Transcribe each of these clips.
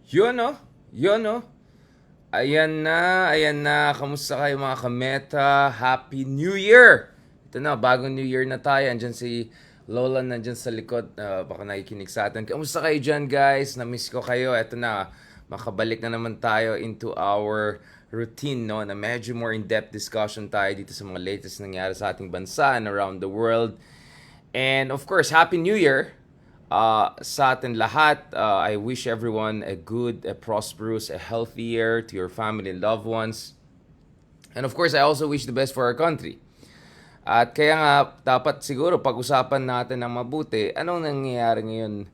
Yun no? Yun no? Ayan na, ayan na. Kamusta kayo mga kameta? Happy New Year! Ito na, bagong New Year na tayo. Andyan si Lola nandyan sa likod. Baka nakikinig sa atin. Kamusta kayo dyan guys? Na-miss ko kayo. Ito na, makabalik na naman tayo into our routine, no? Na medyo more in-depth discussion tayo dito sa mga latest nangyari sa ating bansa and around the world. And of course, Happy New Year sa atin lahat. I wish everyone a good, a prosperous, a healthy year to your family and loved ones. And of course, I also wish the best for our country. At kaya nga, dapat siguro pag-usapan natin ng mabuti, anong nangyayari ngayon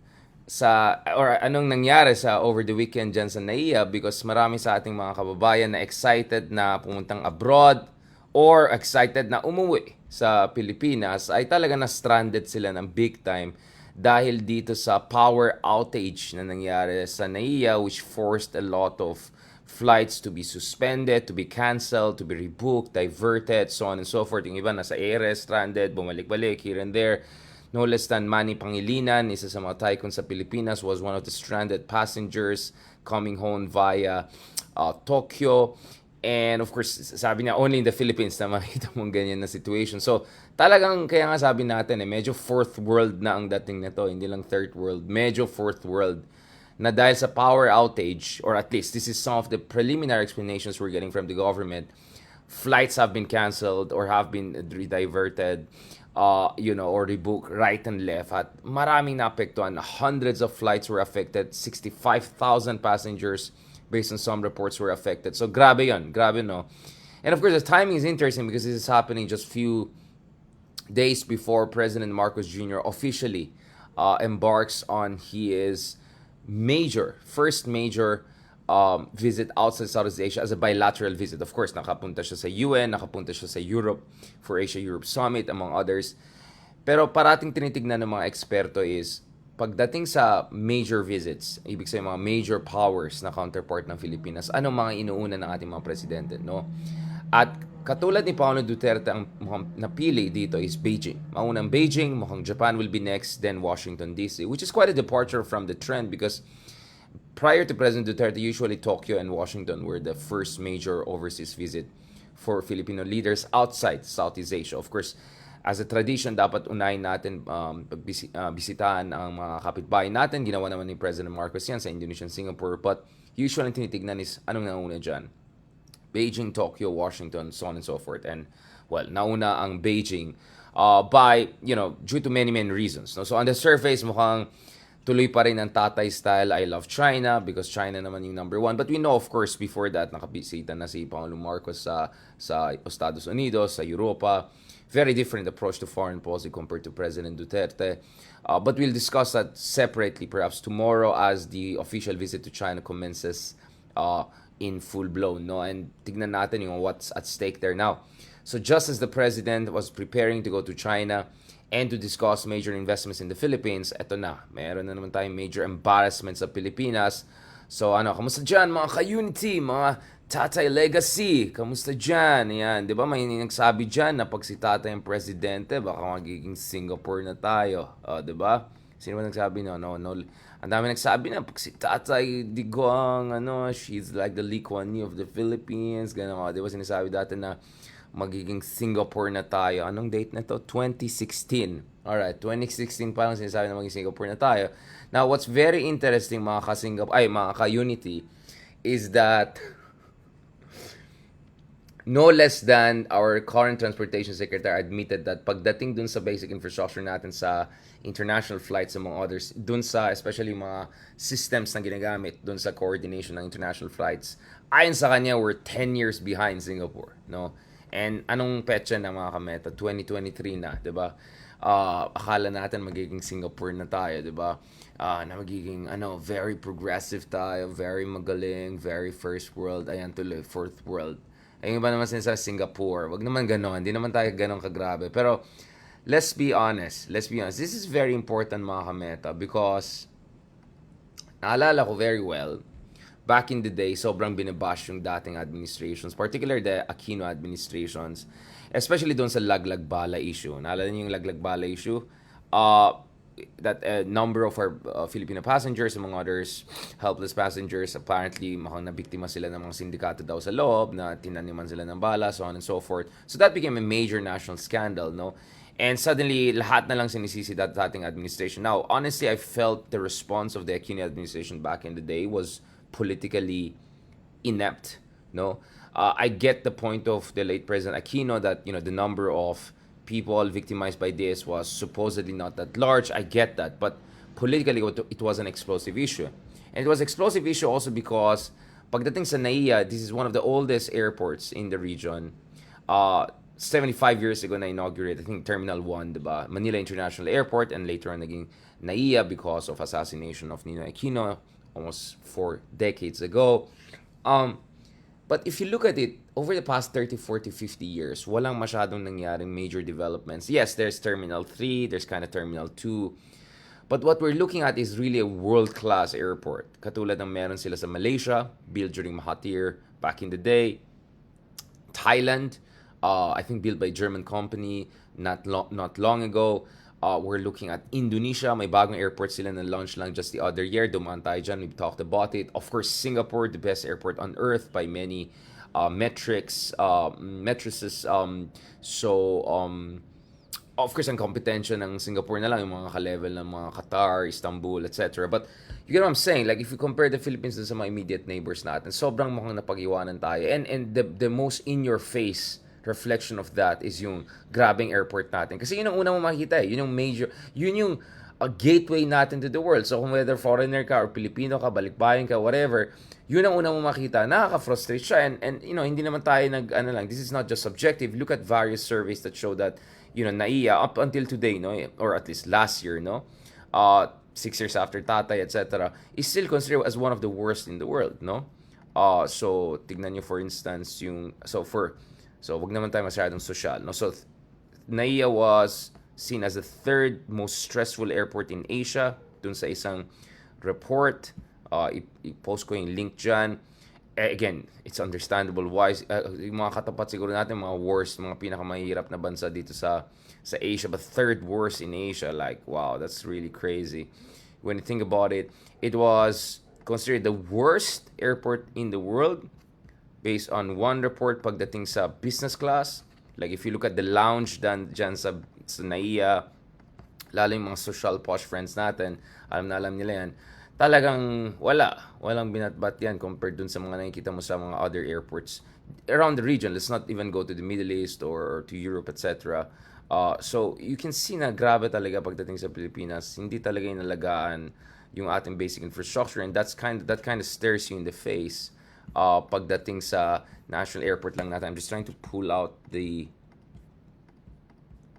or anong nangyari sa over the weekend dyan sa Naia, because marami sa ating mga kababayan na excited na pumuntang abroad or excited na umuwi sa Pilipinas, ay talaga na stranded sila ng big time dahil dito sa power outage na nangyari sa Naia, which forced a lot of flights to be suspended, to be canceled, to be rebooked, diverted, so on and so forth. Yung iba nasa ere, stranded, bumalik-balik here and there. No less than Manny Pangilinan, isa sa mga tycoon sa Pilipinas, was one of the stranded passengers coming home via Tokyo. And of course, sabi niya, only in the Philippines na makita mong ganyan na situation. So, talagang, kaya nga sabi natin, medyo fourth world na ang dating nito. Hindi lang third world, medyo fourth world. Na dahil sa power outage, or at least this is some of the preliminary explanations we're getting from the government, flights have been canceled or have been rediverted, or rebooked right and left. At maraming naapektuhan. Hundreds of flights were affected. 65,000 passengers based on some reports were affected. So grabe yun, grabe no. And of course the timing is interesting because this is happening just few days before President Marcos Jr. officially embarks on his first major visit outside Southeast Asia as a bilateral visit. Of course, nakapunta siya sa UN, nakapunta siya sa Europe for Asia-Europe Summit, among others. Pero parating tinitignan ng mga eksperto is, pagdating sa major visits, ibig sabihin mga major powers na counterpart ng Pilipinas, anong mga inuuna ng ating mga presidente, no? At katulad ni Paolo Duterte, ang mukhang napili dito is Beijing. Maunang Beijing, mukhang Japan will be next, then Washington DC, which is quite a departure from the trend because prior to President Duterte, usually Tokyo and Washington were the first major overseas visit for Filipino leaders outside Southeast Asia. Of course, as a tradition, dapat unahin natin bisitahan ang mga kapitbahay natin. Ginawa naman ni President Marcos yan sa Indonesia and Singapore. But usually tinitignan is anong nauna dyan? Beijing, Tokyo, Washington, so on and so forth. And, well, nauna ang Beijing due to many, many reasons. No? So on the surface, mukhang tuloy pa rin ang tatay style, I love China, because China naman yung number one. But we know, of course, before that, nakabisita na si Pangulong Marcos sa Estados Unidos, sa Europa. Very different approach to foreign policy compared to President Duterte. But we'll discuss that separately, perhaps tomorrow, as the official visit to China commences in full blown. No? And tignan natin yung what's at stake there now. So just as the President was preparing to go to China and to discuss major investments in the Philippines, eto na, meron na naman tayong major embarrassment sa Pilipinas. So kamusta dyan mga ka-unity, mga Tatay Legacy, kamusta dyan? Yan, di ba may nagsabi dyan na pag si Tatay ang presidente, baka magiging Singapore na tayo. Di ba? Sino ba nagsabi? No. Ang dami nagsabi na pag si Tatay Digong, she's like the Lee Kuan Yew of the Philippines. Ganun, di ba sinasabi dati na magiging Singapore na tayo. Anong date na to? 2016. Alright, 2016 pa lang sinasabi na magiging Singapore na tayo. Now, what's very interesting mga ka-unity, is that no less than our current transportation secretary admitted that pagdating dun sa basic infrastructure natin sa international flights among others, dun sa especially mga systems na ginagamit dun sa coordination ng international flights, ayon sa kanya, we're 10 years behind Singapore, no? And anong petsa na mga kameta? 2023 na, 'di ba? Akala natin magiging Singapore na tayo, 'di ba? Na magiging very progressive tayo, very magaling, very first world, ayan tuloy, fourth world. Ayun ba naman sa Singapore? Wag naman ganon. Hindi naman tayo ganon kagrabe. Pero, let's be honest. This is very important mga kameta because naalala ko very well, back in the day, sobrang binabash yung dating administrations, particularly the Aquino administrations, especially doon sa Laglag Bala issue. Naalala niyo yung Laglag Bala issue? that a number of our Filipino passengers, among others, helpless passengers, apparently mukhang nabiktima sila ng mga sindikato daw sa loob, na tinaniman sila ng bala, so on and so forth. So that became a major national scandal, no? And suddenly, lahat na lang sinisisi that dating administration. Now, honestly, I felt the response of the Aquino administration back in the day was politically inept, no? I get the point of the late President Aquino that, the number of people victimized by this was supposedly not that large. I get that, but politically it was an explosive issue. And it was explosive issue also because pagdating sa Naia, this is one of the oldest airports in the region. 75 years ago na inaugurated, I think Terminal 1, diba? Manila International Airport, and later on naging Naia because of assassination of Ninoy Aquino almost 4 decades ago. But if you look at it, over the past 30, 40, 50 years, walang masyadong nangyaring major developments. Yes, there's Terminal 3, there's kind of Terminal 2. But what we're looking at is really a world-class airport. Katulad ng meron sila sa Malaysia, built during Mahathir back in the day. Thailand, I think built by German company not long ago. We're looking at Indonesia. May bagong airport sila na launch lang just the other year. Dumaan tayo dyan. We've talked about it. Of course, Singapore, the best airport on earth by many matrices. Of course, ang kompetensya ng Singapore na lang, yung mga ka-level ng mga Qatar, Istanbul, etc. But you get what I'm saying? Like, if you compare the Philippines sa mga immediate neighbors natin, sobrang mukhang napag-iwanan tayo. And the most in-your-face reflection of that is yung grabing airport natin. Kasi yun ang una mo makikita eh. Yun yung major, yun yung gateway natin to the world. So kung whether foreigner ka or Pilipino ka, balikbayan ka, whatever, yun ang una mo makita. Nakaka-frustrate siya. And hindi naman tayo this is not just subjective. Look at various surveys that show that, Naia, up until today, or at least last year, 6 years after Tatay, etc., is still considered as one of the worst in the world, no? So, tignan nyo for instance, So, wag naman tayo masyadong social, no? So, Naia was seen as the third most stressful airport in Asia, dun sa isang report. I-post ko yung link dyan. Again, it's understandable why. Yung mga katapat siguro natin, mga worst, mga pinakamahirap na bansa dito sa Asia, but third worst in Asia. Like, wow, that's really crazy. When you think about it, it was considered the worst airport in the world based on one report pagdating sa business class. Like, if you look at the lounge dyan sa Naia, lalo yung mga social posh friends natin, alam nila yan, talagang walang binatbat yan compared dun sa mga nakikita mo sa mga other airports around the region. Let's not even go to the Middle East or to Europe, etc. So, you can see na grabe talaga pagdating sa Pilipinas. Hindi talaga inalagaan yung ating basic infrastructure, and that kind of stares you in the face. Pagdating sa national airport lang natin. I'm just trying to pull out the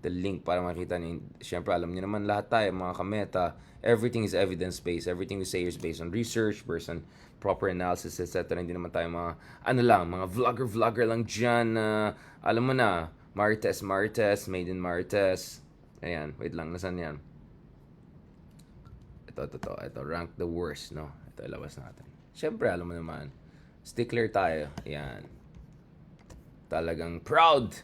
link para makita niyo. Siyempre, alam niyo naman lahat tayo, mga kameta, everything is evidence-based. Everything we say is based on research, based on proper analysis, etc. Hindi naman tayo mga vlogger lang dyan na, alam mo na, Marites, made in Marites. Ayan, wait lang, nasan yan? Ito, rank the worst, no? Ito, ilabas natin. Siyempre, alam mo naman, stickler tayo. Yan. Talagang proud.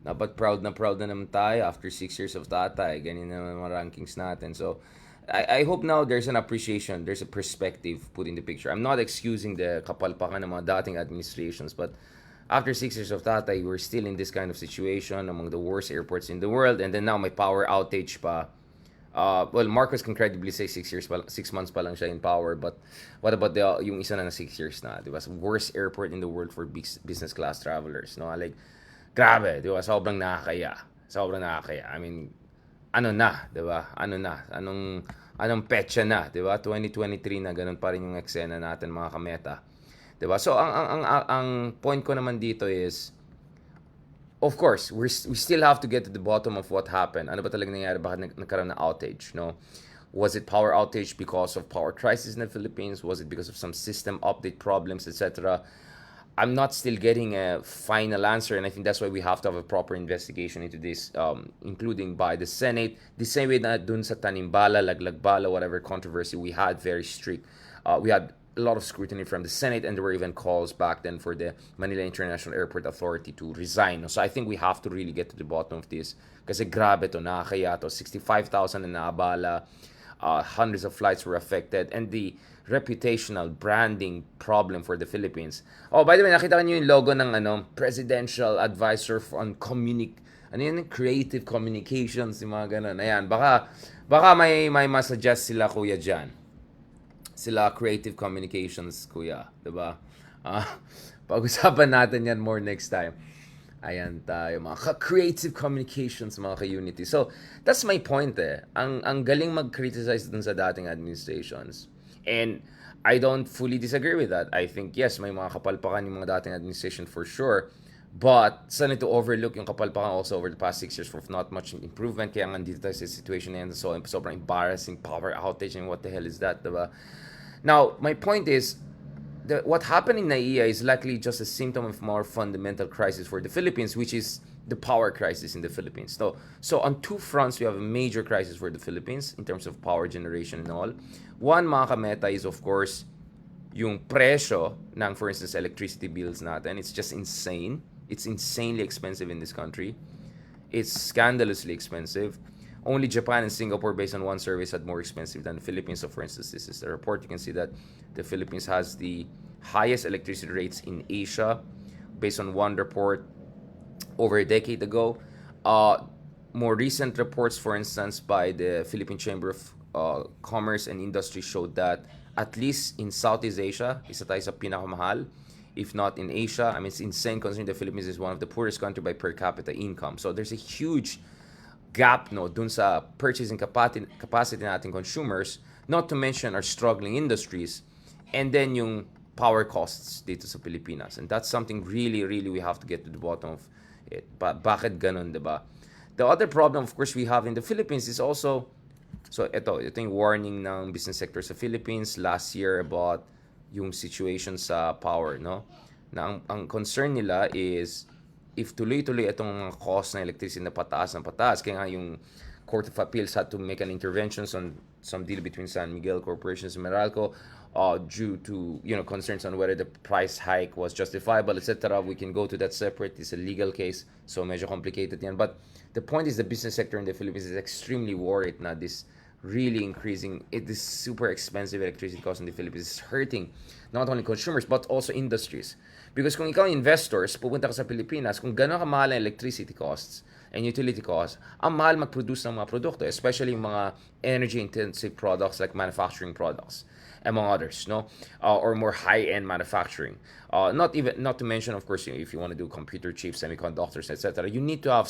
Dapat proud na naman tayo after 6 years of Tatay. Ganyan naman mga rankings natin. So, I hope now there's an appreciation, there's a perspective put in the picture. I'm not excusing the kapalpakan ng mga dating administrations, but after 6 years of Tatay, we're still in this kind of situation among the worst airports in the world. And then now may power outage pa. Well, Marcos can credibly say 6 months pa lang siya in power, but what about yung isa na 6 years na, di ba? Worst airport in the world for business class travelers, no? Like, grabe, di ba? Sobrang nakakaya. I mean, di ba? Anong petsa na, di ba? 2023 na, ganun pa rin yung eksena natin, mga kameta. Di ba? So, ang point ko naman dito is, of course, we still have to get to the bottom of what happened. Ano ba talaga nangyari? Bakit nagkaroon ng outage, no? Was it power outage because of power crisis in the Philippines? Was it because of some system update problems, etc.? I'm not still getting a final answer, and I think that's why we have to have a proper investigation into this, including by the Senate. The same way na dun sa Tanimbala, Laglagbala, whatever controversy, we had very strict. We had a lot of scrutiny from the Senate, and there were even calls back then for the Manila International Airport Authority to resign. So I think we have to really get to the bottom of this. Kasi grabe to, nakakaya to. 65,000 na naabala, hundreds of flights were affected, and the reputational branding problem for the Philippines. Oh, by the way, nakita niyo yung logo ng Presidential Advisor on Creative Communications, yung mga ganun. Ayan, baka may masuggest sila kuya dyan. Sila Creative Communications, kuya. Diba? Pag-usapan natin yan more next time. Ayan tayo, mga creative communications, mga ka-unity. So, that's my point eh. Ang galing mag-criticize dun sa dating administrations. And I don't fully disagree with that. I think, yes, may mga kapalpakan yung mga dating administration for sure. But, sana to overlook yung kapalpakan also over the past 6 years of not much improvement. Kaya nga dito tayo sa situation na yan. So, sobrang embarrassing power outage and what the hell is that, diba? Now, my point is, what happened in Naia is likely just a symptom of more fundamental crisis for the Philippines, which is the power crisis in the Philippines. So on two fronts, we have a major crisis for the Philippines in terms of power generation and all. One, mga kameta, is of course yung presyo ng, for instance, electricity bills natin. It's just insane. It's insanely expensive in this country. It's scandalously expensive. Only Japan and Singapore, based on one survey, had more expensive than the Philippines. So, for instance, this is a report. You can see that the Philippines has the highest electricity rates in Asia, based on one report over a decade ago. More recent reports, for instance, by the Philippine Chamber of Commerce and Industry showed that at least in Southeast Asia, isa tayo sa pinakamahal. If not in Asia, I mean, it's insane considering the Philippines is one of the poorest countries by per capita income. So there's a huge gap dun sa purchasing capacity nating consumers, not to mention our struggling industries, and then yung power costs dito sa Pilipinas. And that's something really, really we have to get to the bottom of it. Bakit ganun, diba? The other problem, of course, we have in the Philippines is also, so ito yung warning ng business sector sa Philippines last year about yung situation sa power, no? Na ang concern nila is if tuloy-tuloy itong mga cost ng electricity na pataas, kaya nga yung Court of Appeals had to make an intervention on some deal between San Miguel Corporations and Meralco due to concerns on whether the price hike was justifiable, etc. We can go to that separate. It's a legal case, so medyo complicated yan. But the point is the business sector in the Philippines is extremely worried na this really increasing, this super expensive electricity cost in the Philippines is hurting not only consumers but also industries. Because kung ikaw investors, pupunta ka sa Pilipinas, kung gano'n kamahal ang electricity costs and utility costs, ang mahal mag-produce ng mga produkto, especially yung mga energy-intensive products like manufacturing products, among others, no? Or more high-end manufacturing. Not to mention, of course, if you want to do computer chips, semiconductors, etc., you need to have